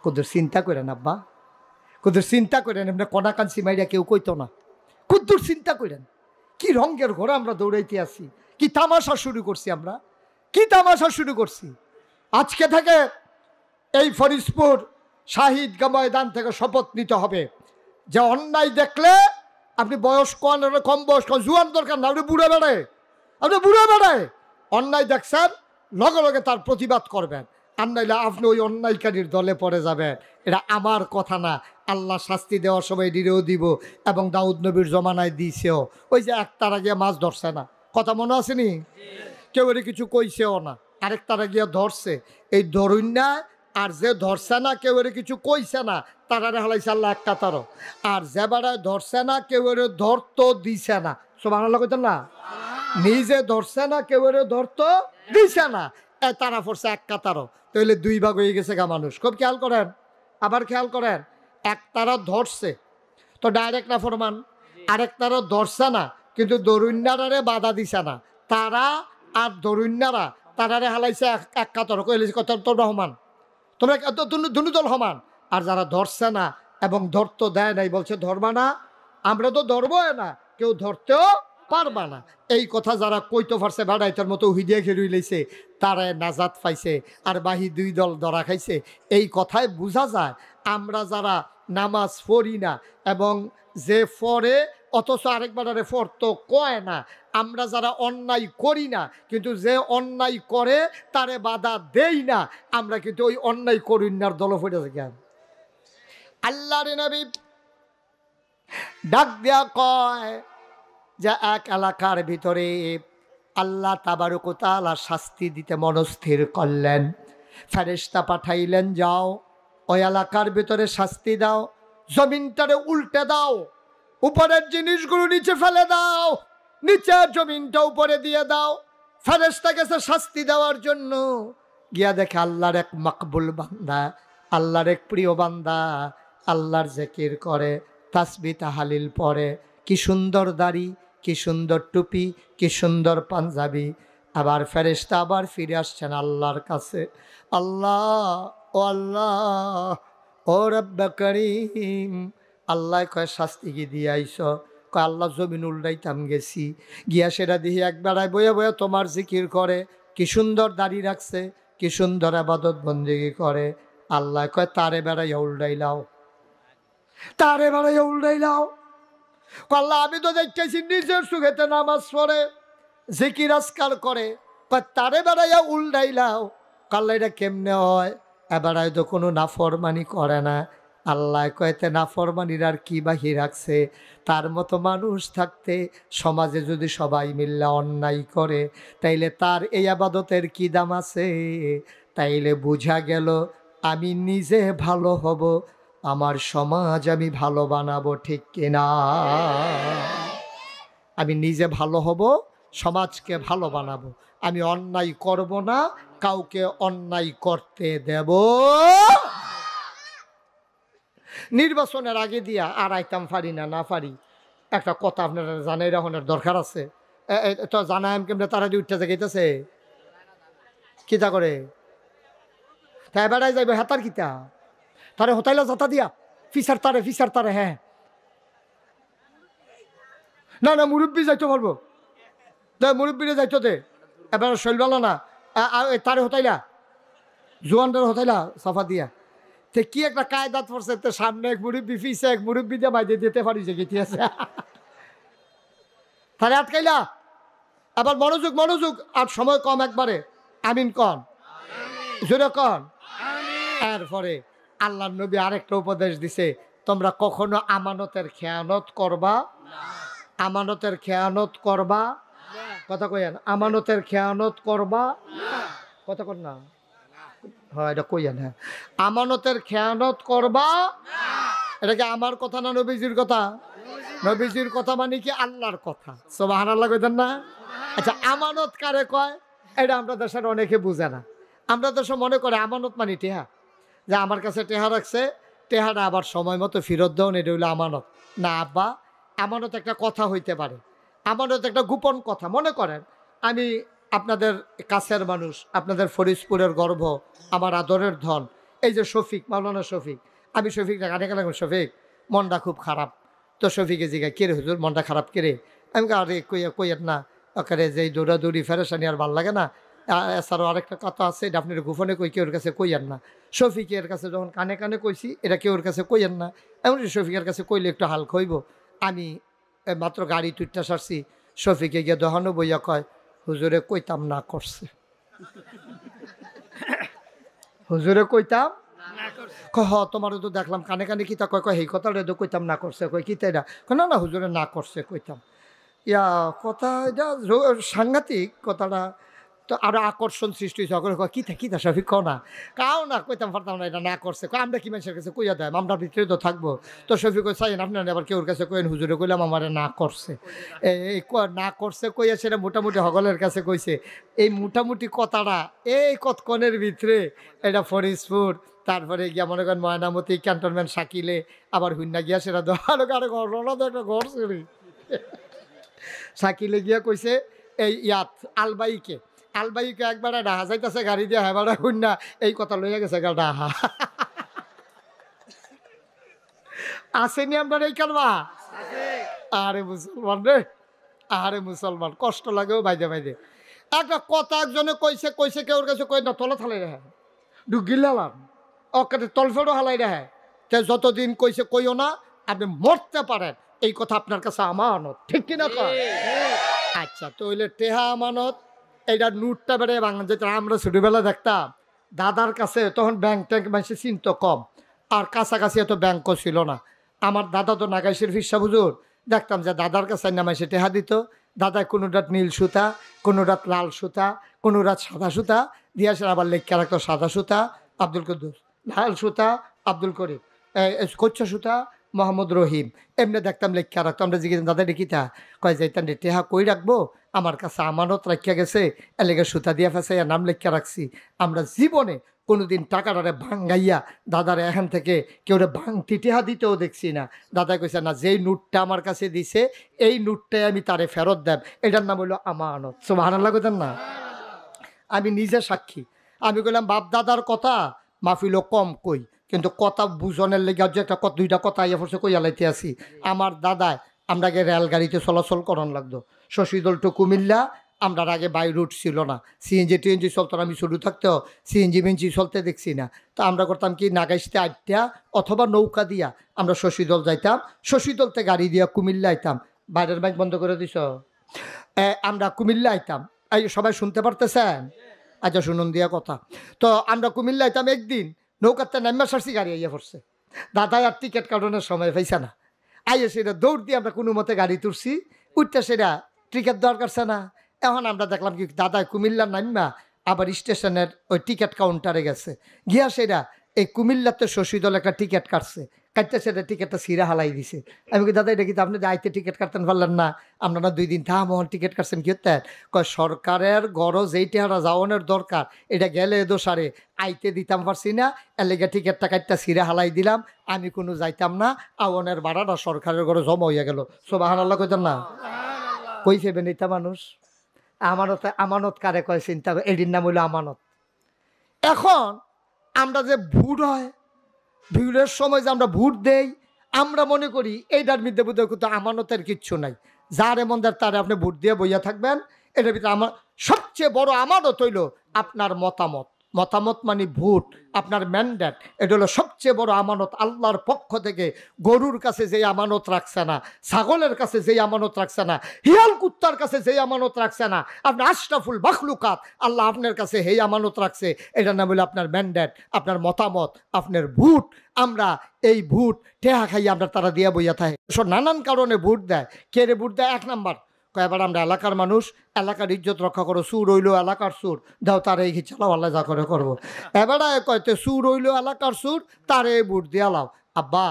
কুদুর চিন্তা করেন আব্বা, কুদুর চিন্তা করেন। এমনি কনাকাঞ্চি মাইরা কেউ কইতো না। কুদুর চিন্তা করেন কি রঙের ঘোড়া আমরা দৌড়াইতে আসি, কি তামাশা শুরু করছি আমরা, কি তামাশা শুরু করছি। আজকে থেকে এই ফরিদপুর শাহিদ ময়দান থেকে শপথ নিতে হবে যে অন্যায় দেখলে আপনি বয়স্ক কম বয়স্ক জুয়ান দরকার না, আপনি বুড়ে বেড়ায়, আপনি বুড়ে বেড়ায় অন্যায় দেখছেন লগে লগে তার প্রতিবাদ করবেন। আর নাইলে আপনি ওই অন্যায়কারীর দলে পড়ে যাবেন। এটা আমার কথা না, আল্লাহ শাস্তি দেওয়ার সময় দিলেও দিব এবং দাউদ নবীর জমানায় দিয়েছেও। ওই যে এক তারা গিয়ে মাছ ধরছে না, কথা মনে আসেনি? কেউ এর কিছু কইছেও না, আরেক তারা গিয়ে ধরছে। এই ধরুন না, আর যে ধরছে না কেউ এর কিছু কইছে না, তারারে হালাইছে আল্লাহ এক কাতারও। আর যে বেড়ায় ধরছে না কেউ এর ধরতো দিছে না, সব আল্লাহ কইতেন না, নিজে ধরছে না কেউ এর ধরতো দিছে না, তারা পড়ছে এক কাতারও। তাহলে দুই ভাগ হয়ে গেছে গা মানুষ। খুব খেয়াল করেন, আবার খেয়াল করেন, এক তারা ধরছে তো ডাইরেক্ট না ফরমান, আরেক তারা ধরছে না কিন্তু দরুন্যারে বাধা দিছে না, তারা আর দরুন্যারা তারারে হালাইছে এক কাতর কইলে কত তোমরা সমান, তোমরা দুনুদল সমান। আর যারা ধরছে না এবং ধরতো দেয় নাই বলছে ধরবা না, আমরা তো ধরবো না, কেউ ধরতেও পারবা না। এই কথা যারা কইতে পারছে বেড়াইতার মতো হুইদিয়া খেলুই লইছে, তারা নাজাত পাইছে আর বাহি দুই দল ধরা খাইছে। এই কথায় বোঝা যায় আমরা যারা নামাজ পড়ি না এবং যে পড়ে অথচ আরেকবারে পড়তো কয় না, আমরা যারা অন্যায় করি না কিন্তু যে অন্যায় করে তারে বাধা দেই না, আমরা কিন্তু ওই অন্যায় করিনার দল পড়ে থাকি। আল্লাহর নবী ডাক দেয়া কয় যে এক এলাকার ভিতরে আল্লাহ তাবারক ওয়া তাআলা শাস্তি দিতে মনস্থির করলেন। ফেরেশতা পাঠাইলেন, যাও ওই এলাকার ভিতরে শাস্তি দাও, জমিনটারে উল্টে দাও, উপরের জিনিসগুলো নিচে ফেলে দাও, নিচের জমিনটা উপরে দিয়ে দাও। ফেরেশতা গেছে শাস্তি দেওয়ার জন্য, গিয়া দেখে আল্লাহর এক মকবুল বান্দা, আল্লাহর এক প্রিয় বান্দা আল্লাহর জিকির করে, তাসবিহ তাহলিল পড়ে, কি সুন্দর দাড়ি, কি সুন্দর টুপি, কি সুন্দর পাঞ্জাবি। আবার ফেরেশতা আবার ফিরে আসছেন আল্লাহর কাছে, আল্লাহ ও আল্লাহ ও রব্বে করিম। আল্লাহ কয় শাস্তি কি দিয়ে আইস? কয় আল্লাহ জমিন উল্টাইতাম গেছি, গিয়া সেটা দিয়ে এক বেড়ায় বয়ে বয়ে তোমার জিকির করে, কি সুন্দর দাড়ি রাখছে, কি সুন্দর ইবাদত বন্দেগি করে। আল্লাহ কয় তারে বেড়াইয়া উল্টাইলাও, তারে বেড়াইয়া উল্টাইলাও। আল্লাহ আমি তো দেখতেছি নিজের সুখেতে নামাজ পড়ে, জিকির আজকার করে, তারে বেড়াইয়া উল্টাইলাও। আল্লাহ এটা কেমনে হয়? এবারায় তো কোনো নাফরমানি করে না। আল্লাহ কয়তে নাফরমানির আর কি বাহি রাখছে? তার মতো মানুষ থাকতে সমাজে যদি সবাই মিল্লা অন্যায় করে তাইলে তার এই আবাদতের কি দাম আছে? তাইলে বোঝা গেল আমি নিজে ভালো হব, আমার সমাজ আমি ভালো বানাবো, ঠিক কিনা? আমি নিজে ভালো হব, সমাজকে ভালো বানাবো, আমি অন্যায় করব না, কাউকে অন্যায় করতে দেব। নির্বাচনের আগে দিয়া আর আইতাম পারি না, না পারি। একটা কথা আপনারা জানাই রাখনের দরকার আছে, তো জানাই কেমনে তারা যে উঠতে যাইতেছে কিতা করে, তাই বেড়াই যাইবে হেতার কিতা তারে হোতাইলা যাতা দিয়া ফিসার তারে হ্যাঁ না না মুরব্বী যাইতে পারবো, মুরব্বীরে যাইতো দে, এবার শৈলবালা না তারে হতাইলা জোয়ানটার হতাইলা সাফা দিয়া। তে কি একটা কায়দাত পড়ছে, তো সামনে এক মুরব্বী ফিসে এক মুরব্বী দিয়ে বাইরে দিতে পারি যে গেটি আছে, তারে আটকাইলা। আবার মনোযোগ মনোযোগ, আর সময় কম একবারে, আমিন কন জোরে কন। এরপরে আল্লাহর নবী আরেকটা উপদেশ দিছে, তোমরা কখনো আমানতের খেয়ানত করবা, আমানতের খেয়ানত করবা, কথা কইয়েন, আমানতের খেয়ানত করবা, কথা কন না, হ্যাঁ এটা কইয়েন, হ্যাঁ আমানতের খেয়ানত করবা। এটা কি আমার কথা না নবীজির কথা? নবীজির কথা মানে কি আল্লাহর কথা, সুবহানাল্লাহ কইতেন না? আচ্ছা আমানত কারে কয়? এটা আমরা দেশের অনেকে বুঝে না। আমরা দেশে মনে করে আমানত মানে টেহা, যে আমার কাছে টেহা রাখছে, টেহাটা আবার সময় মতো ফেরত দেওয়া, এটা হইলো আমানত। না আব্বা, আমানত একটা কথা হইতে পারে, আমানত একটা গোপন কথা। মনে করেন আমি আপনাদের কাছের মানুষ, আপনাদের ফরিদপুরের গর্ব, আমার আদরের ধন, এই যে শফিক, মাওলানা শফিক, আমি শফিক কানে কানে শফিক মনটা খুব খারাপ। তো শফিকে জিগায় কে রে হুজুর মনটা খারাপ কে রে? আমি আরে কইয়ার না ওখানে যে দৌড়াদৌড়ি ফেরেশানি আর ভাল লাগে না, এছাড়াও আরেকটা কথা আছে, এটা আপনি গোপনে কই কেউর কাছে কইয়ার না। শফিকের কাছে যখন কানে কানে কইছি এটা কেউর কাছে কইয়ার না, এমন শফিকের কাছে কইলে একটু হালকা হইব। আমি মাত্র গাড়ি টুইটটা সারছি, শফিকে গিয়ে দহানো বইয়া কয় হুজুরে কইতাম না করছে, হুজুরে কইতাম হ তোমারও তো দেখলাম কানে কানে কিতা কয়, কয় এই কথাটা তো কইতাম না করছে, কয় কিতা এটা, না না হুজুরে না করছে কইতাম। ইয়া কথা এটা সাংঘাতিক কথাটা। তো আরো আকর্ষণ সৃষ্টি হয়েছে, সকলে কয় কিতা কিতা শফিক কও না, কাও না কইতাম পারতাম না, এটা না করছে। আমরা কি মানুষের কাছে কইয়া দেয়, আমরা ভিতরে তো থাকবো। তো শফিক চাইন আপনার আবার কেউর কাছে কইন হুজুরে কইলাম আমার না করছে, এই না করছে কইয়া সেটা মোটামুটি হগলের কাছে কইছে। এই মোটামুটি কথাটা এই কতক্ষণের ভিতরে এটা ফরিদপুর, তারপরে গিয়া মনে করেন ময়নামতি, ক্যান্টনমেন্ট, শাকিলে, আবার হুন্না গিয়া সেটা দোকানো কারো ঘটনা তো একটা ঘটছে। শাকিলে গিয়া কইছে এই ইয়াত আলবাইকে, আলবাইকে একবার ডাহা যাইতেছে গাড়ি দিয়ে, হ্যাঁ বাড়া হুন্না এই কথা লইয়া গেছে গা ডাহা। আসেনি আপনার এই কারবা? আরে মুসলমান রে, আরে মুসলমান কষ্ট লাগেও বাইদে বাইদে। একটা কথা একজনে কইছে কইছে কেউর কাছে কই না তলে থালাই রেহে ঢুকিলাম ওকে তলফেড়ও হালাই রেহে। তে যতদিন কইছে কইও না আপনি মরতে পারেন, এই কথা আপনার কাছে আমানত, ঠিক কিনা কয়? আচ্ছা তো হইলে টেহা আমানত, এইটা নোটটা বেড়ে বাংলা যেটা আমরা ছোটবেলা দেখতাম দাদার কাছে, তখন ব্যাংক ট্যাঙ্ক মানুষের চিন্ত কম, আর কাছাকাছি এত ব্যাংকও ছিল না। আমার দাদা তো নাগাইশের ফিসা হুজুর, দেখতাম যে দাদার কাছে নামাইছে টেহা দিত, দাদায় কোনো রাত নীল সুতা, কোনো রাত লাল সুতা, কোনো রাত সাদা সুতা দিয়ে আসে, আবার লেখা রাখতো সাদা সুতা আব্দুল কুদ্দুস, লাল সুতা আব্দুল করিম, কচ্ছা সুতা মোহাম্মদ রহিম, এমনি দেখতাম লেখা রাখতো। আমরা জিজ্ঞেস দাদা দেখিতা, কয় যাইতাম রে টেহা কই রাখবো, আমার কাছে আমানত রাখিয়া গেছে, এলাকা সুতা দিয়া ফেসাইয়া নাম লেখা রাখছি। আমরা জীবনে কোনোদিন টাকাটারে ভাঙ্গাইয়া দাদারে এখান থেকে কেউ ভাঙতি টেহা দিতেও দেখছি না। দাদা কইছে না, যেই নোটটা আমার কাছে দিছে এই নোটটাই আমি তারে ফেরত দেব, এটার নাম হইলো আমানত। সুবহানাল্লাহ কইতেন না? আমি নিজে সাক্ষী। আমি কইলাম বাপ দাদার কথা মাহফিল কম কই, কিন্তু কথা বুঝনের লেগে যে একটা দুইটা কথা ইয়ে পড়ছে কইয়া লাইতে আসি। আমার দাদায় আমরাকে রেলগাড়িতে চলাচল করন লাগতো, শশীদল টু কুমিল্লা, আমরা আগে বাই রুট ছিল না, সিএনজি টিএনজি চলতো না। আমি শুরু থাকতেও সিএনজি মেনজি চলতে দেখছি না। তো আমরা করতাম কি নাগাইশতে আটটা অথবা নৌকা দিয়া আমরা শশীদল যাইতাম, শশীদলতে গাড়ি দিয়া কুমিল্লা আইতাম। বাইরের বাইক বন্ধ করে দিছ, আমরা কুমিল্লা আইতাম। এই সবাই শুনতে পারতেছেন? আচ্ছা শুনুন দিয়া কথা। তো আমরা কুমিল্লা আইতাম, একদিন নৌকাতে নাম্বার সারছি, গাড়ি আইয়া পড়ছে। দাদাই আর টিকিট কাটানোর সময় পাইছে না, আইয়া সেটা দৌড় দিয়ে আমরা কোনো মতে গাড়ি তুলছি, উঠতে সেটা টিকিট দরকারছে না। এখন আমরা দেখলাম কি দাদাই কুমিল্লার নাম্বা আবার স্টেশনের ওই টিকিট কাউন্টারে গেছে, গিয়া সেটা এই কুমিল্লাতে শশীদল একটা টিকিট কাটছে, কাটতে সেটা টিকিটটা সিরা হালাই দিছে। আমি কি দাদা এটা কিন্তু আপনি আইতে টিকিট কাটতেন পারলেন না, আমরা না 2 দিন থামন টিকিট কাটছেন কি হতেন? কয় সরকারের গরজ এই টেহারা যাওয়ানোর দরকার, এটা গেলে দোষারে আইতে দিতাম পারছি না, এর লেগে টিকিটটা কাটটা সিরা হালাই দিলাম, আমি কোনো যাইতাম না, আওয়ানের ভাড়াটা সরকারের ঘরে জমা হইয়া গেল। সুবহানাল্লাহ কইতেন না? কই ফেবেন এটা মানুষ? আমানত, আমানত কারে কয় চিন্তা, এটির নাম হইলো আমানত। এখন আমরা যে ভোট হয়, ভিড়ের সময় যে আমরা ভোট দেই, আমরা মনে করি এইটার মধ্যে বোধহয় কিন্তু আমানতের কিচ্ছু নাই, যার এমন তারে আপনি ভোট দিয়ে বইয়া থাকবেন। এটার ভিতরে আমার সবচেয়ে বড় আমানত হইল আপনার মতামত। মতামত মানে ভোট, আপনার ম্যান্ডেট, এটা হলো সবচেয়ে বড় আমানত আল্লাহর পক্ষ থেকে। গরুর কাছে যেই আমানত রাখছে না, ছাগলের কাছে যেই আমানত রাখছে না, হিয়াল কুত্তার কাছে যেই আমানত রাখছে না, আপনার আশরাফুল মাখলুকাত আল্লাহ আপনার কাছে এই আমানত রাখছে। এটার নাম হলো আপনার ম্যান্ডেট, আপনার মতামত, আপনার ভোট। আমরা এই ভোট টেহা খাই আমরা তারা দিয়া বইয়া থাকে, নানান কারণে ভোট দেয়। কে রে ভোট দেয়? 1 নাম্বার কয় এবার আমরা এলাকার মানুষ, এলাকার ইজ্জত রক্ষা করো, সুর হইলো এলাকার সুর, দাও তারে এই চালাও, আল্লাহ যা করে করবো। এবার কয়তে সুর হইলো এলাকার সুর, তারে ভোট দিয়া লাও। আব্বা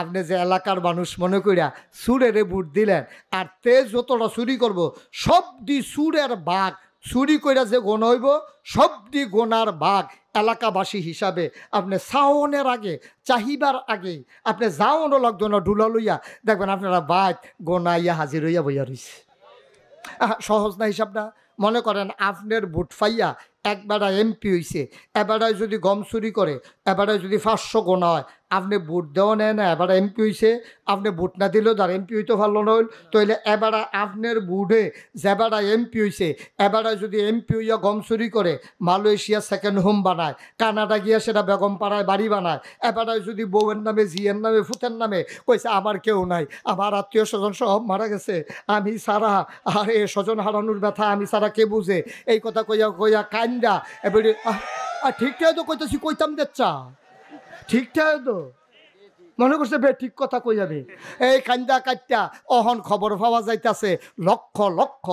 আপনি যে এলাকার মানুষ মনে করিয়া সুরেরে ভোট দিলেন, আর তেজ যতটা চুরি করবো সব দি সুরের ভাগ, চুরি কইরা যে গোন হইব সব দি গোনার ভাগ এলাকাবাসী হিসাবে আপনি সাওনের আগে, চাহিবার আগে আপনি যাওয়ানো লাগতো না, ঢুলা লইয়া দেখবেন আপনারা বাইক গোনাইয়া হাজির হইয়া বইয়া রয়েছে। সহজ না হিসাবটা? মনে করেন আপনার ভোট পাইয়া একবেড়া এমপি হইছে, এবারে যদি গম চুরি করে, এবারে যদি 500 গোনা হয়, আপনি ভোট দেওয়া নেয় না, এবারে এমপি হইছে, আপনি ভোট না দিলেও তার এমপি হইতে পারলো না হইল, তাইলে এবারে আপনার ভোটে যেবারা এমপি হইছে, এবারে যদি এমপি হইয়া গম চুরি করে মালয়েশিয়া সেকেন্ড হোম বানায়, কানাডা গিয়া সেটা বেগম পাড়ায় বাড়ি বানায়, এবারে যদি বউয়ের নামে, জিয়ের নামে, ফুতের নামে কইছে আমার কেউ নাই, আমার আত্মীয় স্বজন সব মারা গেছে, আমি সারা, আর এ স্বজন হারানোর ব্যথা আমি সারা কে বুঝে, এই কথা কইয়া কইয়া কান্দা এবারে ঠিকঠাক তো কইতেছি, কইতাম দেখছা ঠিকঠাক তো মনে করছে বে ঠিক কথা কই যাবে, এই কান্দা কাটটা অহন খবর পাওয়া যাইতাছে লক্ষ লক্ষ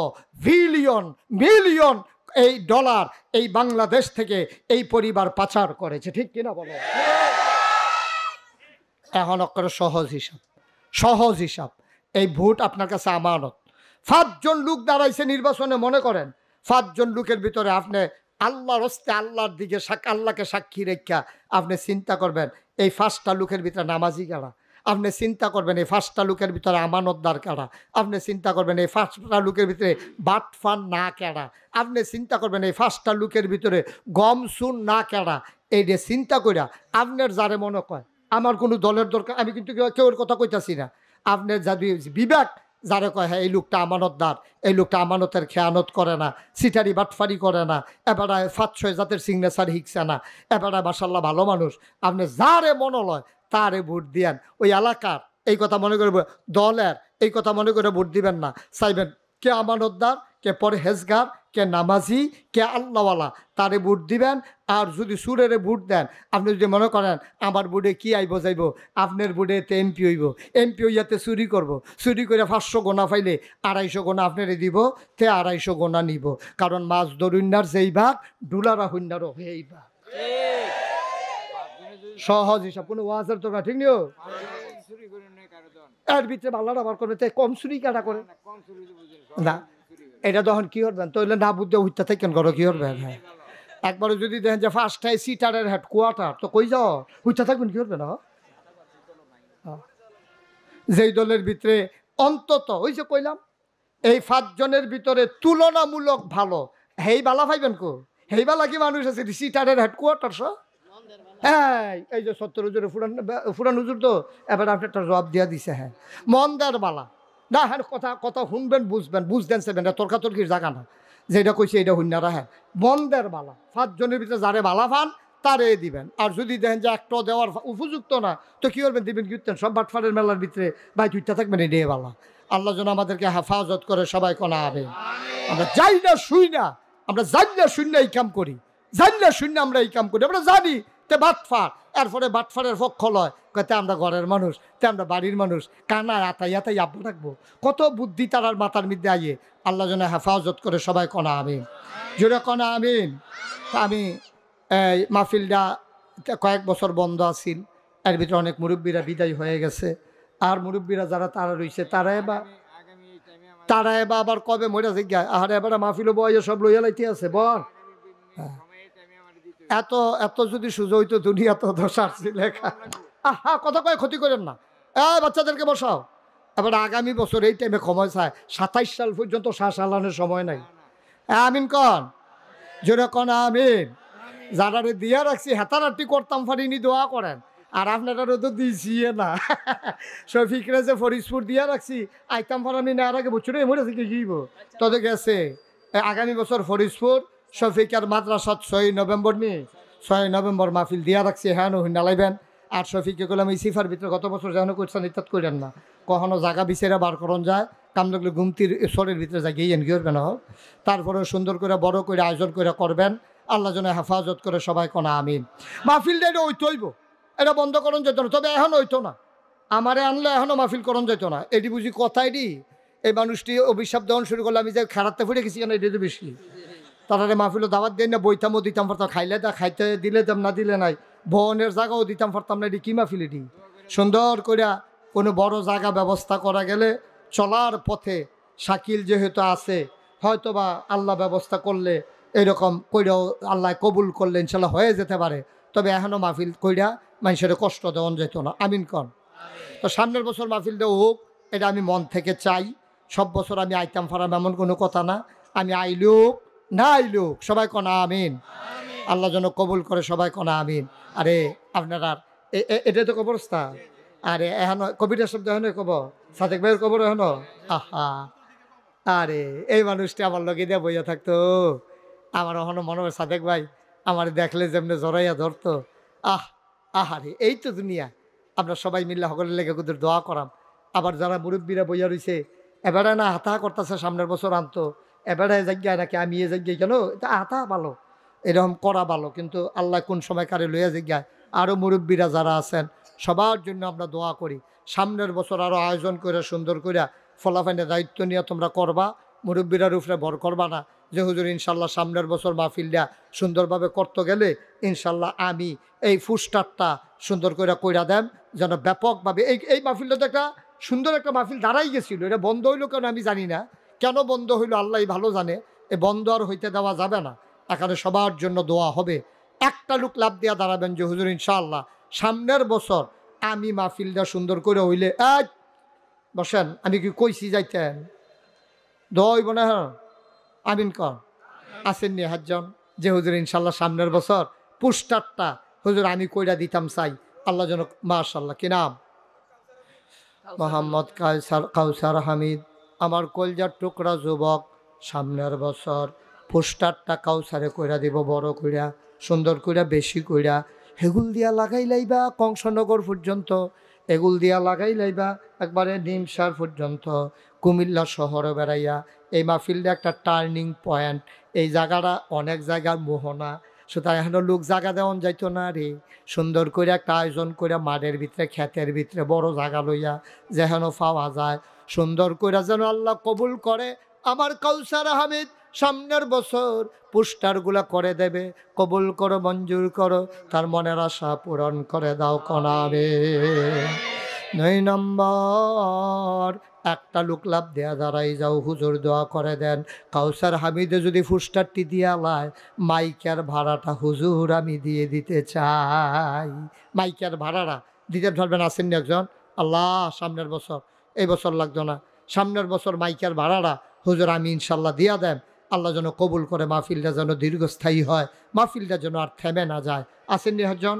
বিলিয়ন মিলিয়ন এই ডলার এই বাংলাদেশ থেকে এই পরিবার পাচার করেছে, ঠিক কিনা বলো? এখন অক্ষর সহজ হিসাব এই ভোট আপনার কাছে আমানত। 5 জন লোক দাঁড়াইছে নির্বাচনে, মনে করেন 5 জন লোকের ভিতরে আপনি আল্লাহর হস্তে আল্লাহর দিকে আল্লাহকে সাক্ষী রেখা আপনি চিন্তা করবেন এই 5টা লোকের ভিতরে নামাজি কারা, আপনি চিন্তা করবেন এই 5টা লোকের ভিতরে আমানতদার কারা, আপনি চিন্তা করবেন এই 5টা লোকের ভিতরে বাটফান না কেডা, আপনি চিন্তা করবেন এই 5টা লোকের ভিতরে গম সুন না কেডা। এই যে চিন্তা কইরা আপনার যারে মনে কয় আমার কোনো দলের দরকার, আমি কিন্তু কেউর কথা কইতাছি না, আপনার যদি বিবেক যারে কয় হ্যাঁ এই লোকটা আমানতদার, এই লোকটা আমানতের খেয়ানত করে না, সিটারি বাটফারি করে না, এবারে 5-6 জাতের সিগনেচার হিকছে না, এবারে মাশাল্লাহ ভালো মানুষ, আপনি যারে মনে লয় তারে ভোট দিয়ান। ওই এলাকার এই কথা মনে করে, দলের এই কথা মনে করে ভোট দিবেন না, চাইবেন কে আমানতদার, কে পরহেজগার, কে নামাজি, কে আল্লাহওয়ালা, তারে ভোট দিবেন। আর যদি সুরেরে ভোট দেন, আপনি যদি মনে করেন আমার বুড়ে কি আইব যাইব, আপনার বুড়ে তে এমপি হইব, এমপি হইয়াতে চুরি করব, চুরি করে 500 গোনা পাইলে 250 গোনা আপনারে দিব, তে 250 গোনা নিব, কারণ মাছ ধরুন্নার যেই ভাগ ডুলারা হইনারও এই ভাগ। সহজ হিসাব, কোনো ওয়াজের তো না, ঠিক নিও এর ভিতরে বাল্লার আবার করবে, তাই কম চুরি কাটা করে না, এটা তখন কি করবেন, তৈলে না বুদ্ধে হইতে থাকেন করো কি করবেন। হ্যাঁ, একবারে যদি দেখেন যে ফার্স্টটাই সিটারের হেড কোয়ার্টার, তো কই যাও হইতে থাকবেন কি করবেন। যেই দলের ভিতরে অন্তত ওই যে কইলাম এই 5 জনের ভিতরে তুলনামূলক ভালো, হেই বালা পাইবেন কো, হেই বালা কি মানুষ আছে সিটারের হেড কোয়ার্টার সব। হ্যাঁ, এই যে 70 হুজুরে ফুরান হুজুর তো এবার আপনি একটা জবাব দিয়া দিছে। হ্যাঁ, মন্দার বালা না, হ্যাঁ কথা কথা শুনবেন, বুঝবেন সেবেন, তর্কাতর্কির জায়গা না, যেটা কইছে এটা হুন্নারা। হ্যাঁ, মন্দের বালা 5 জনের ভিতরে যারে বালা পান তারে দিবেন, আর যদি দেখেন যে একটা দেওয়ার উপযুক্ত না, তো কি করবেন, দিবেন কীর্তেন সব বাটফারের মেলার ভিতরে বাই তুইটা থাকবেন, এটাই বালা। আল্লাহ যেন আমাদেরকে হেফাজত করে, সবাই কোনা হবে। আমরা যাই না শুই না, আমরা জানি না শূন্য এই কাম করি, জানি না শূন্য আমরা এই কাম করি, আমরা জানি তে বাটফার, এরপরে বাটফারের পক্ষ লয় তে আমরা ঘরের মানুষ, তে আমরা বাড়ির মানুষ, কানা আতাই আব্বা থাকবো, কত বুদ্ধি তারার মাথার মধ্যে আইয়ে। আল্লাহ যেন হেফাজত করে, সবাই কনা আমিন, জোরে কনা আমিন। আমি এই মাহফিলটা কয়েক বছর বন্ধ আছিল, এর ভিতরে অনেক মুরব্বীরা বিদায় হয়ে গেছে, আর মুরব্বীরা যারা তারা রয়েছে তারা এবার আবার কবে মরে জিজ্ঞায়, আর এবার মাহফিল বয়ে সব লইয়া লাইতে আছে বল। এত এত যদি সুযোগ হইতো দুনিয়া তো দশার লেখা। হ্যাঁ, কথা কয় ক্ষতি করেন না, বাচ্চাদেরকে বসাও। এবার আগামী বছর এই টাইমে সময় চায়, 27 সাল পর্যন্ত শ্বাস আলানোর সময় নাই। আমিন কন, জোরে কন আমিন। যারা দিয়া রাখছি হেতারাটি করতাম পারিনি, দোয়া করেন। আর আপনারা তো দিয়েছি না, শফিকরা যে ফরিদপুর দিয়া রাখছি আইতাম পারানি না, আর আগে বছরে মরে থেকে গিয়েব তবে গেছে। আগামী বছর ফরিদপুর শফিকার মাদ্রাসাত 6 নভেম্বর নিয়ে 6 নভেম্বর মাহফিল দিয়া রাখছি। হ্যাঁ, নহিন নালাইবেন। আর শফিককে বললাম এই সিফার ভিতরে গত বছর যেন করছেন ইত্যাদ করেন না, কখনো জায়গা বিছেরা বার করন যায়, কাম লাগলে গুমতির স্বরের ভিতরে যায় গিয়ে কি করবেন। তারপরে সুন্দর করে বড় করে আয়োজন করে করবেন, আল্লাহ যেন হেফাজত করে, সবাই কোনা আমিন। মাহফিলটা এটা ওইতে হইব, এটা বন্ধ করন যেত না, তবে এখন হইতো না, আমারে আনলে এখনও মাহফিল করন যেত না। এটি বুঝি কথাই দি, এই মানুষটি অভিশাপ দেওয়ান শুরু করলে আমি যে খারাপতে ফুটে গেছি কেন, এটি তো বেশি। তারা মাহফিলও দাওয়াত দেয় না, বইতামও দিতাম পারতাম, খাইলে তা খাইতে দিলে দাম, না দিলে নাই, বনের জায়গাও দিতাম পারতাম না। এটি কি মাহফিল, এটি সুন্দর করে কোনো বড় জায়গা ব্যবস্থা করা গেলে চলার পথে শাকিল যেহেতু আছে, হয়তো বা আল্লাহ ব্যবস্থা করলে এরকম কইরাও আল্লাহ কবুল করলে ইনশাল্লাহ হয়ে যেতে পারে। তবে এখনও মাহফিল কইরা মানুষের কষ্ট দেওয়ান যেত না, আমিন কন। তো সামনের বছর মাহফিল দেওয়া হোক, এটা আমি মন থেকে চাই। সব বছর আমি আইতাম ফারাম এমন কোনো কথা না, আমি আইলেও নাই লোক, সবাই কনা আমিন। আল্লাহ যেন কবুল করে, সবাই কনা আমিন। আরে আপনারা এটা তো কবরস্থান, আরে এখন কবিতার শব্দ এখন কব সাদেক ভাইয়ের কবর এখন। আহা, আরে এই মানুষটা আমার লগে দিয়ে বইয়া থাকতো, আমার এখনো মনে হয় সাদেক ভাই আমার দেখলে যেমনি জড়াইয়া ধরতো। আহারে এই তো দুনিয়া। আমরা সবাই মিললে সকলের লেগে ওদের দোয়া করাম। আবার যারা মুরব্বীরা বইয়া রয়েছে, এবারে না হাতা করতেছে সামনের বছর আনতো, এবারে জায়গায় নাকি আমি এ জায়গায় কেন, এটা হাতা ভালো, এরকম করা ভালো, কিন্তু আল্লাহ কোন সময় কারে লইয়া জায়গায়। আরও মুরব্বীরা যারা আছেন সবার জন্য আমরা দোয়া করি, সামনের বছর আরও আয়োজন করে সুন্দর করে ফলাফাইনের দায়িত্ব নিয়ে তোমরা করবা, মুরব্বীরার উপরে ভর করবা না যে হুজুর ইনশাল্লাহ সামনের বছর মাহফিলটা সুন্দরভাবে করতে গেলে ইনশাল্লাহ আমি এই ফুস্টারটা সুন্দর করে কইরা দেন যেন ব্যাপকভাবে এই মাহফিলটা তো একটা সুন্দর একটা মাহফিল দাঁড়াই গেছিল, এটা বন্ধ হইলো কেন আমি জানি না, কেন বন্ধ হইলো আল্লাহ ভালো জানে। এ বন্ধ আর হইতে দেওয়া যাবে না, এখানে সবার জন্য দোয়া হবে। একটা লোক লাভ দিয়া দাঁড়াবেন যে হুজুর ইনশাআল্লাহ সামনের বছর আমি মাহফিলটা সুন্দর করে হইলে বসেন, আমি কি কইছি যাইতেন দোয়া হইব না? হ্যাঁ আমিন কর, আসেননি হাজজন যে হুজুর ইনশাল্লাহ সামনের বছর পোস্টারটা হুজুর আমি কইরা দিতাম চাই। আল্লাহ যেন মাশাআল্লাহ, কি নাম? মোহাম্মদ কাউসার হামিদ, আমার কলজার টুকরা যুবক, সামনের বছর পোস্টারটা কাউসারে কইরা দিব বড় কইরা, সুন্দর কইরা, বেশি কইরা, হেগুল দিয়া লাগাই লাইবা কংসনগর পর্যন্ত, এগুল দিয়া লাগাই লাইবা একবারে নিমসার পর্যন্ত, কুমিল্লা শহরে বেড়াইয়া। এই মাহফিলটা একটা টার্নিং পয়েন্ট, এই জায়গাটা অনেক জায়গার মোহনা, সুতরাং এখনো লোক জায়গা দেওয়ান যাইতো না রে, সুন্দর করে একটা আয়োজন করে মাঠের ভিতরে ক্ষেতের ভিতরে বড় জায়গা লইয়া যেন পাওয়া যায়, সুন্দর করে যেন আল্লাহ কবুল করে। আমার কাউসার হামিদ সামনের বছর পোস্টারগুলা করে দেবে, কবুল করো, মঞ্জুর করো, তার মনের আশা পূরণ করে দাও কনাবে। 9 নম্বর, একটা লোক লাভ দেয়া দাঁড়াই যাও, হুজুর দোয়া করে দেন কাউসার হামিদে যদি পোস্টারটি দিয়া লায় মাইকের ভাড়াটা হুজুর আমি দিয়ে দিতে চাই। মাইকের ভাড়াটা দিতে পারবেন? আসেননি একজন? আল্লাহ সামনের বছর, এই বছর লাগতো না, সামনের বছর মাইকের ভাড়াটা হুজুর আমি ইনশাল্লাহ দিয়া দেন। আল্লাহ যেন কবুল করে, মাহফিলটা যেন দীর্ঘস্থায়ী হয়, মাহফিলটা যেন আর থেমে না যায়। আসেননি একজন?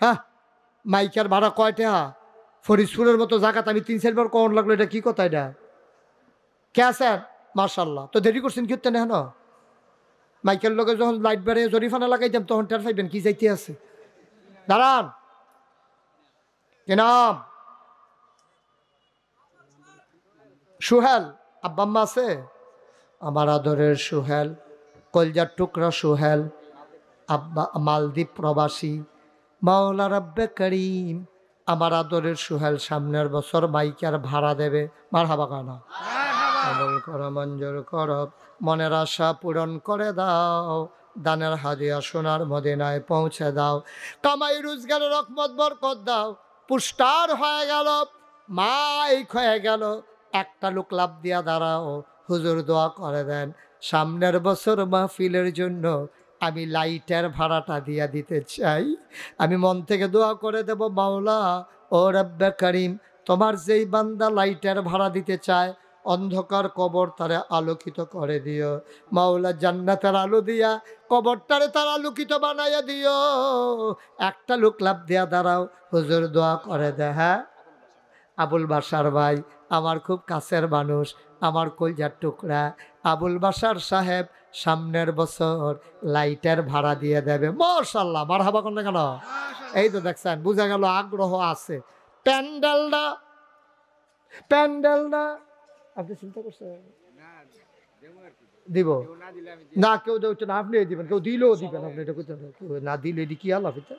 হ্যাঁ, মাইকের ভাড়া কয়টা? ফরিদপুরের মতো জায়গাতে আমি 3-4 বার কখন লাগলো, এটা কি কথা? এটা কে স্যার? মার্শাল্লাহ, তো দেরি করছেন কি না? হেন মাইকের লোকে যখন লাইট বেড়ে জরিফানা লাগাইতাম তখন টের পাইবেন কি যাইতে আছে। দাঁড়ান, কি নাম? সুহেল, আব্বাম্মা আছে? আমার আদরের সুহেল, কলজার টুকরা সুহেল, আব্বা মালদ্বীপ প্রবাসী, মাওলা রাব্বে করিম, আমার আদরের সুহেল সামনের বছর মাইকের ভাড়া দেবে। মারহাবা কানা, কবুল করো, মঞ্জুর করো, মনের আশা পূরণ করে দাও, দানের হাদিয়া সোনার মদিনায় পৌঁছে দাও, কামাই রোজগার রহমত বরকত দাও। পুস্টার হয়ে গেল, মাইক হয়ে গেল, একটা লোক লাভ দিয়া দাঁড়াও, হুজুর দোয়া করে দেন সামনের বছর মাহফিলের জন্য আমি লাইটের ভাড়াটা দিয়া দিতে চাই। আমি মন থেকে দোয়া করে দেব, মাওলা ও রব্বে করিম, তোমার যেই বান্দা লাইটের ভাড়া দিতে চায় অন্ধকার কবর তারে আলোকিত করে দিও, মাওলা জান্নাতের আলো দিয়া কবরটারে তার আলোকিত বানাইয়া দিও। একটা লোক লাভ দিয়া দাঁড়াও, হুজুর দোয়া করে দে। হ্যাঁ, আবুল বাসার ভাই, আমার খুব কাছের মানুষ, আমার কলজার টুকরা আবুল বাসার সাহেব সামনের বছর লাইটের ভাড়া দিয়ে দেবে। মাশাআল্লাহ, মারহাবা কোন কেন? এই তো দেখছেন, বুঝা গেল আগ্রহ আছে। প্যান্ডেলটা প্যান্ডেলটা আপনি চিন্তা করছেন দিব না? কেউ দেওয়া না, আপনি দিবেন, কেউ দিলেও দিবেন, আপনি এটা করতে না দিলে এটি কি আলাপ? এটা